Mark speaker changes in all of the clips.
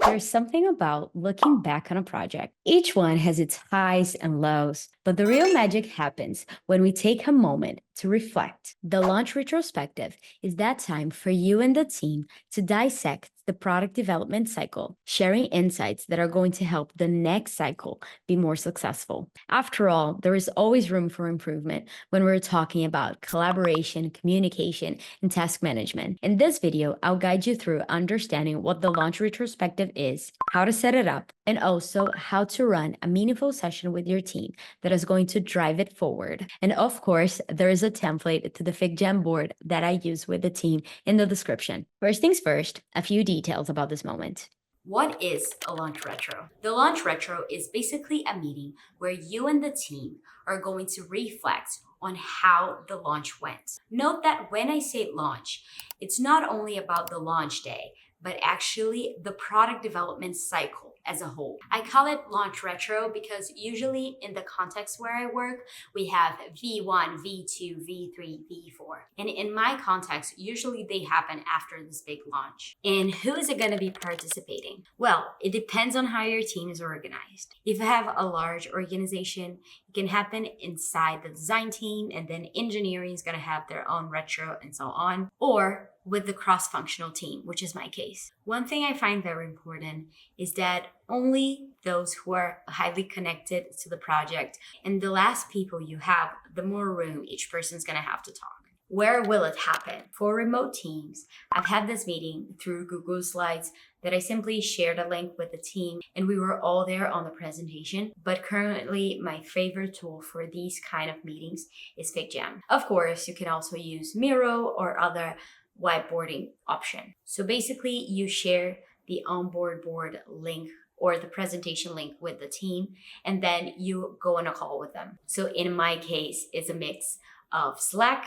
Speaker 1: There's something about looking back on a project. Each one has its highs and lows, but the real magic happens when we take a moment to reflect. The launch retrospective is that time for you and the team to dissect the product development cycle, sharing insights that are going to help the next cycle be more successful. After all, there is always room for improvement when we're talking about collaboration, communication, and task management. In this video, I'll guide you through understanding what the launch retrospective is, how to set it up, and also how to run a meaningful session with your team that is going to drive it forward. And of course, there is a template to the FigJam board that I use with the team in the description. First things first, a few details about this moment.
Speaker 2: What is a launch retro? The launch retro is basically a meeting where you and the team are going to reflect on how the launch went. Note that when I say launch, it's not only about the launch day, but actually the product development cycle as a whole. I call it launch retro because usually in the context where I work, we have V1, V2, V3, V4. And in my context, usually they happen after this big launch. And who is it going to be participating? Well, it depends on how your team is organized. If you have a large organization, it can happen inside the design team, and then engineering is going to have their own retro and so on. Or with the cross-functional team, which is my case. One thing I find very important is that only those who are highly connected to the project and the less people you have, the more room each person's gonna have to talk. Where will it happen? For remote teams, I've had this meeting through Google Slides that I simply shared a link with the team and we were all there on the presentation. But currently, my favorite tool for these kind of meetings is FigJam. Of course, you can also use Miro or other whiteboarding option. So basically you share the onboard board link or the presentation link with the team, and then you go on a call with them. So in my case, it's a mix of Slack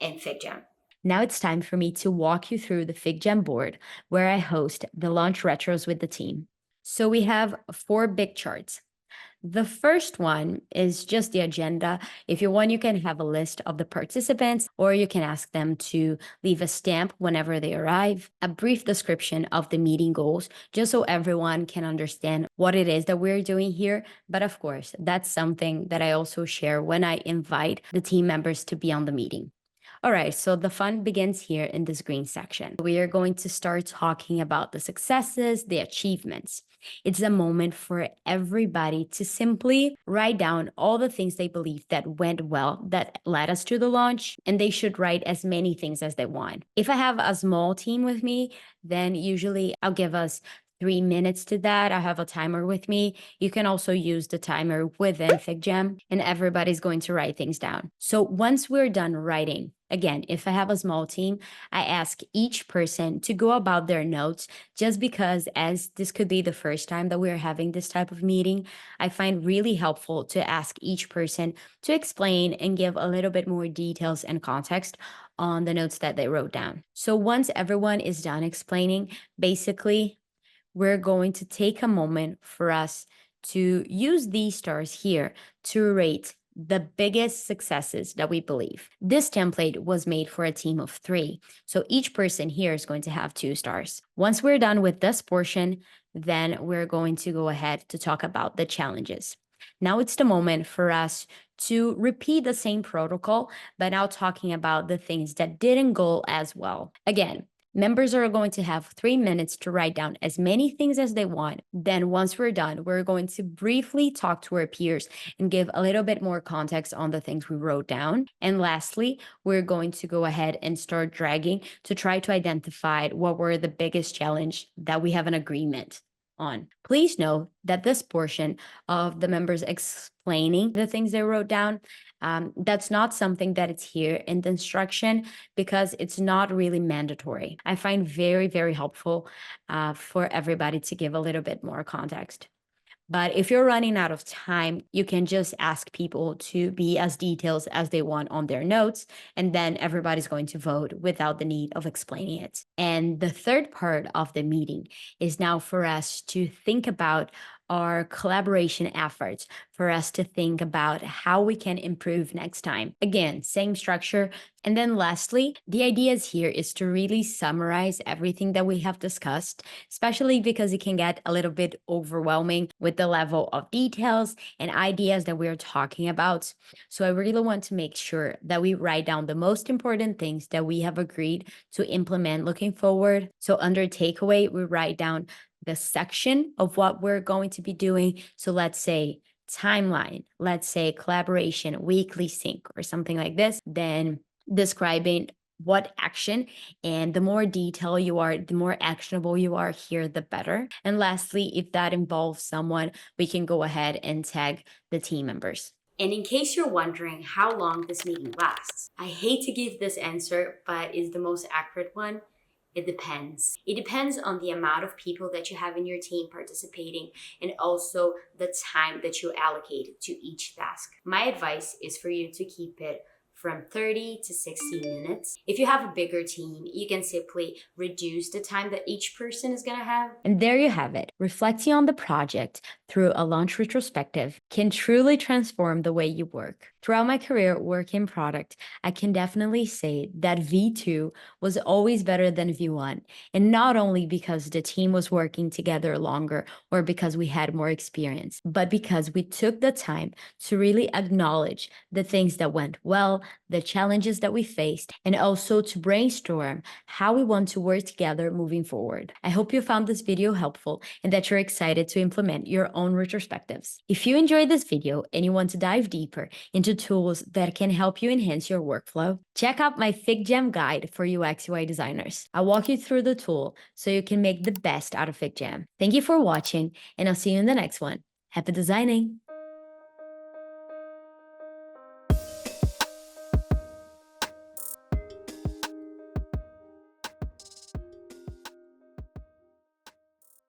Speaker 2: and FigJam.
Speaker 1: Now it's time for me to walk you through the FigJam board where I host the launch retros with the team. So we have 4 big charts. The first one is just the agenda. If you want, you can have a list of the participants, or you can ask them to leave a stamp whenever they arrive, a brief description of the meeting goals, just so everyone can understand what it is that we're doing here. But of course, that's something that I also share when I invite the team members to be on the meeting. All right, so the fun begins here in this green section. We are going to start talking about the successes, the achievements. It's a moment for everybody to simply write down all the things they believe that went well, that led us to the launch, and they should write as many things as they want. If I have a small team with me, then usually I'll give us 3 minutes to that. I have a timer with me. You can also use the timer within FigJam, and everybody's going to write things down. So once we're done writing, again, if I have a small team, I ask each person to go about their notes, just because as this could be the first time that we're having this type of meeting, I find really helpful to ask each person to explain and give a little bit more details and context on the notes that they wrote down. So once everyone is done explaining, basically, we're going to take a moment for us to use these stars here to rate the biggest successes that we believe. This template was made for a team of 3, so each person here is going to have 2 stars. Once we're done with this portion, then we're going to go ahead to talk about the challenges. Now it's the moment for us to repeat the same protocol, but now talking about the things that didn't go as well. Again, members are going to have 3 minutes to write down as many things as they want. Then once we're done, we're going to briefly talk to our peers and give a little bit more context on the things we wrote down. And lastly, we're going to go ahead and start dragging to try to identify what were the biggest challenge that we have an agreement on. Please know that this portion of the members explaining the things they wrote down, that's not something that it's here in the instruction because it's not really mandatory. I find very, very helpful for everybody to give a little bit more context. But if you're running out of time, you can just ask people to be as detailed as they want on their notes, and then everybody's going to vote without the need of explaining it. And the third part of the meeting is now for us to think about are collaboration efforts for us to think about how we can improve next time. Again, same structure. And then lastly, the idea here is to really summarize everything that we have discussed, especially because it can get a little bit overwhelming with the level of details and ideas that we're talking about. So I really want to make sure that we write down the most important things that we have agreed to implement looking forward. So under takeaway, we write down the section of what we're going to be doing. So let's say timeline, let's say collaboration, weekly sync, or something like this. Then describing what action, and the more detail you are, the more actionable you are here, the better. And lastly, if that involves someone, we can go ahead and tag the team members.
Speaker 2: And in case you're wondering how long this meeting lasts, I hate to give this answer, but is the most accurate one. It depends. It depends on the amount of people that you have in your team participating and also the time that you allocate to each task. My advice is for you to keep it from 30 to 60 minutes. If you have a bigger team, you can simply reduce the time that each person is gonna have.
Speaker 1: And there you have it. Reflecting on the project through a launch retrospective can truly transform the way you work. Throughout my career working in product, I can definitely say that V2 was always better than V1. And not only because the team was working together longer or because we had more experience, but because we took the time to really acknowledge the things that went well, the challenges that we faced, and also to brainstorm how we want to work together moving forward. I hope you found this video helpful and that you're excited to implement your own retrospectives. If you enjoyed this video and you want to dive deeper into tools that can help you enhance your workflow, check out my FigJam guide for UX UI designers. I'll walk you through the tool so you can make the best out of FigJam. Thank you for watching, and I'll see you in the next one. Happy designing!